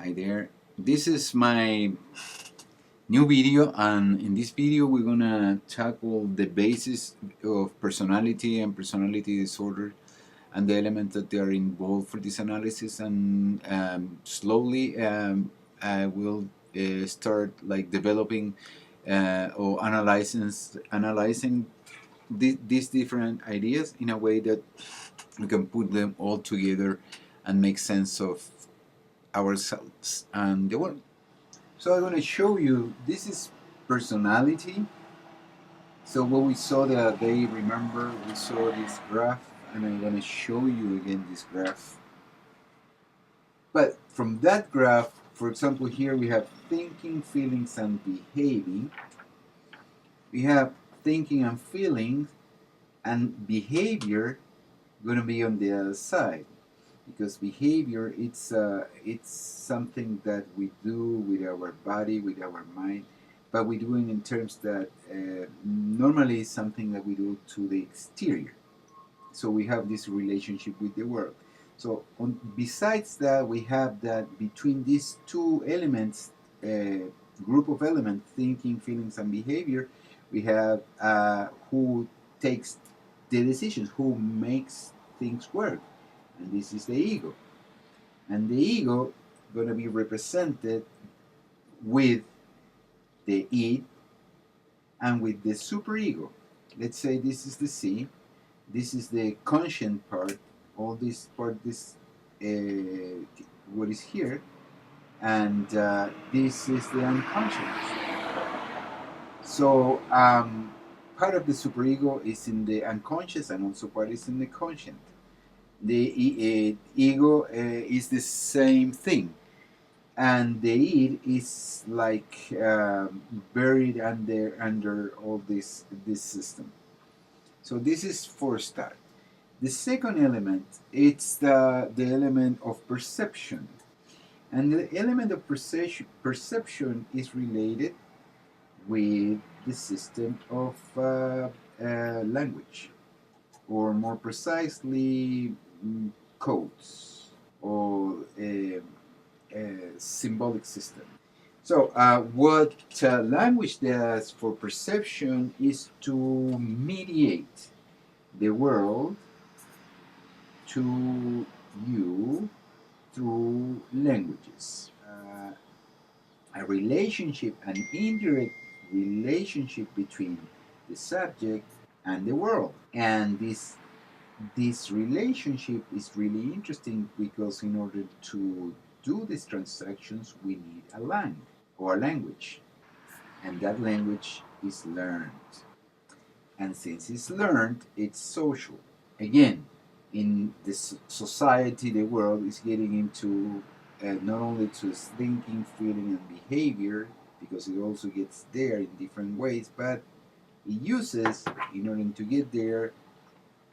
Hi there. This is my new video, and in this video we're gonna tackle the basis of personality and personality disorder and the elements that they are involved for this analysis. And slowly I will start like developing or analyzing these different ideas in a way that we can put them all together and make sense of ourselves and the world. So I'm going to show you, this is personality. So what we saw the other day, remember, we saw this graph, and I'm going to show you again this graph. But from that graph, for example, here we have thinking, feelings, and behaving. We have thinking and feelings, and behavior going to be on the other side, because behavior, it's something that we do with our body, with our mind, but we do it in terms that normally is something that we do to the exterior. So we have this relationship with the world. So besides that, we have that between these two elements, group of elements, thinking, feelings, and behavior, we have who takes the decisions, who makes things work, and this is the ego. And the ego going to be represented with the id and with the superego. Let's say this is the C, this is the conscient part, all this part, this what is here, and this is the unconscious. So part of the superego is in the unconscious, and also part is in the conscient. The ego is the same thing, and the id is like buried under all this system. So this is for start. The second element, it's the element of perception, and the element of perception is related with the system of language, or more precisely, codes, or a symbolic system. So what language does for perception is to mediate the world to you through languages. A relationship, an indirect relationship between the subject and the world. And this relationship is really interesting, because in order to do these transactions, we need a language, or a language, and that language is learned. And since it's learned, it's social. Again, in this society, the world is getting into not only to thinking, feeling, and behavior, because it also gets there in different ways, but it uses, in order to get there,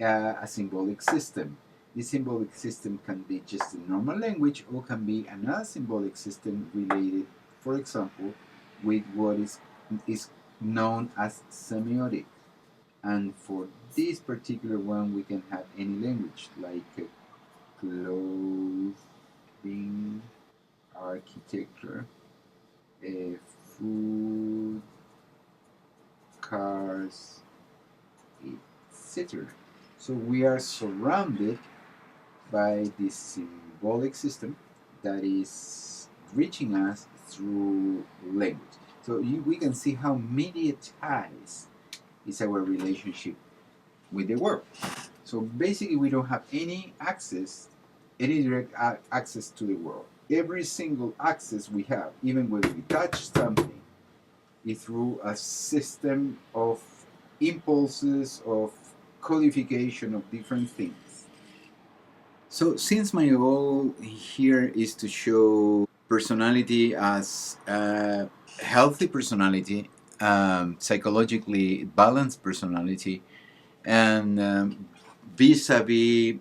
a symbolic system. This symbolic system can be just a normal language, or can be another symbolic system related, for example, with what is known as semiotic. And for this particular one, we can have any language, like clothing, architecture, food, cars, etc. So we are surrounded by this symbolic system that is reaching us through language. So we can see how mediatized is our relationship with the world. So basically, we don't have any direct access to the world. Every single access we have, even when we touch something, is through a system of impulses, of codification of different things. So since my goal here is to show personality as a healthy personality, psychologically balanced personality, and vis-a-vis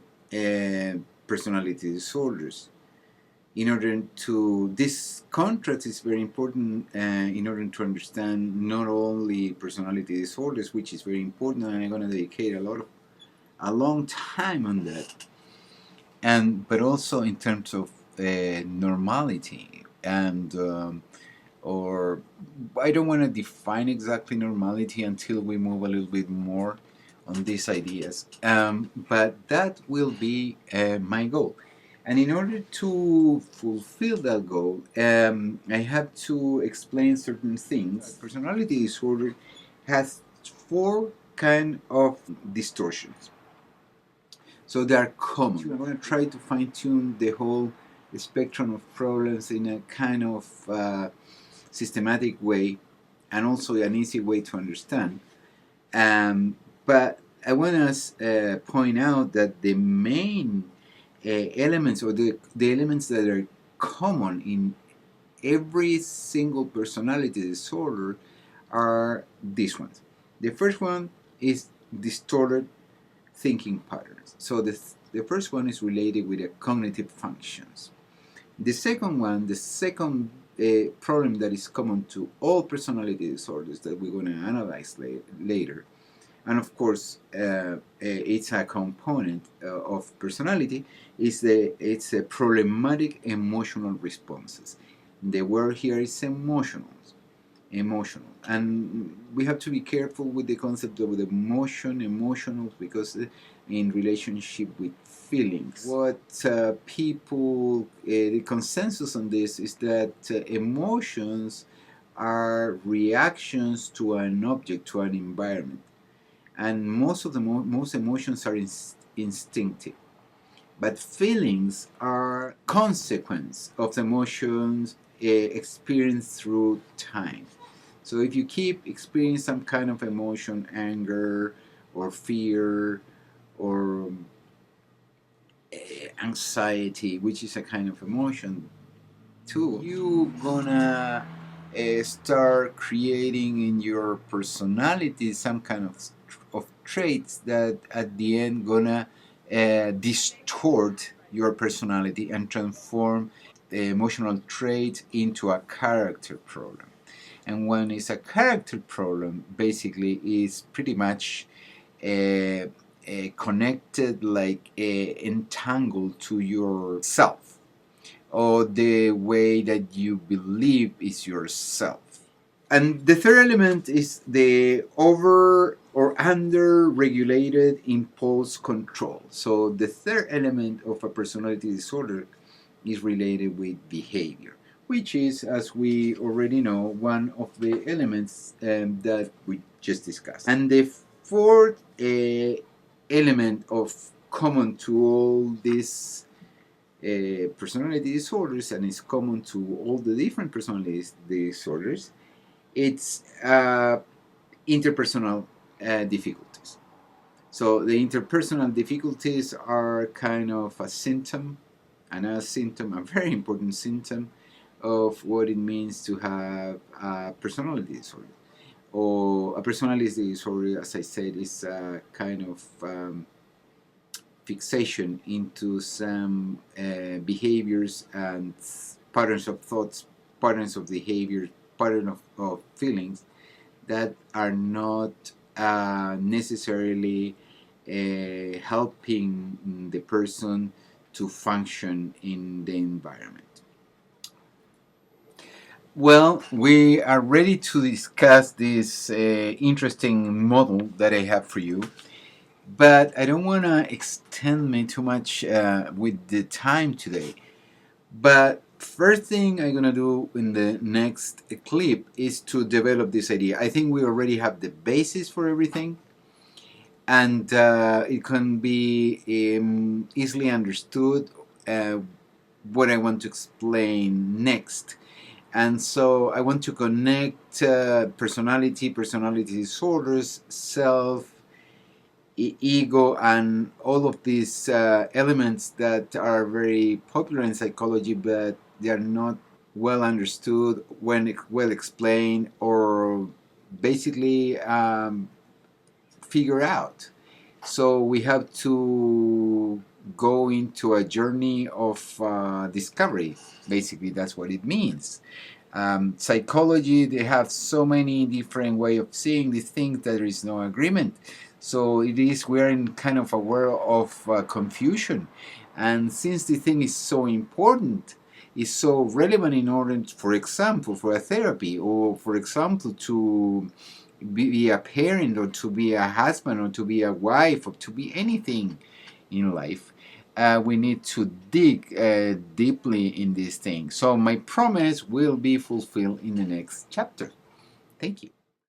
personality disorders, in order to, this contrast is very important in order to understand not only personality disorders, which is very important, and I'm going to dedicate a long time on that, but also in terms of normality, and or I don't want to define exactly normality until we move a little bit more on these ideas. But that will be my goal. And in order to fulfill that goal, I have to explain certain things. Personality disorder has four kind of distortions. So they are common. I'm going to try to fine tune the whole spectrum of problems in a kind of systematic way and also an easy way to understand. But I want to point out that the main elements or the elements that are common in every single personality disorder are these ones. The first one is distorted thinking patterns. So the first one is related with the cognitive functions. The second one, the second problem that is common to all personality disorders that we're going to analyze later, and of course it's a component of personality, is it's a problematic emotional responses. The word here is emotional, and we have to be careful with the concept of the emotional, because in relationship with feelings, what people the consensus on this is that emotions are reactions to an object, to an environment, and most of the most emotions are instinctive, but feelings are consequence of the emotions experienced through time. So if you keep experiencing some kind of emotion, anger or fear or anxiety, which is a kind of emotion too, you gonna start creating in your personality some kind of traits that at the end gonna distort your personality and transform the emotional trait into a character problem. And when it's a character problem, basically is pretty much uh, connected, like entangled to yourself or the way that you believe is yourself. And the third element is the over or under regulated impulse control. So the third element of a personality disorder is related with behavior, which is, as we already know, one of the elements that we just discussed. And the fourth element of common to all these personality disorders, and it's common to all the different personality disorders, it's interpersonal difficulties. So the interpersonal difficulties are kind of a symptom, a very important symptom of what it means to have a personality disorder. Or a personality disorder, as I said, is a kind of fixation into some behaviors and patterns of thoughts, patterns of behavior, patterns of feelings that are not necessarily helping the person to function in the environment. Well, we are ready to discuss this interesting model that I have for you, but I don't want to extend me too much with the time today. But first thing I'm gonna do in the next clip is to develop this idea. I think we already have the basis for everything, and it can be easily understood what I want to explain next. And so I want to connect personality disorders, self, ego, and all of these elements that are very popular in psychology, but they are not well understood, when well explained, or basically figure out. So we have to go into a journey of discovery. Basically, that's what it means. Psychology, they have so many different way of seeing these things that there is no agreement. So it is, we're in kind of a world of confusion. And since the thing is so important, is so relevant in order, for example, for a therapy, or for example, to be a parent, or to be a husband, or to be a wife, or to be anything in life. We need to dig deeply in this thing. So my promise will be fulfilled in the next chapter. Thank you.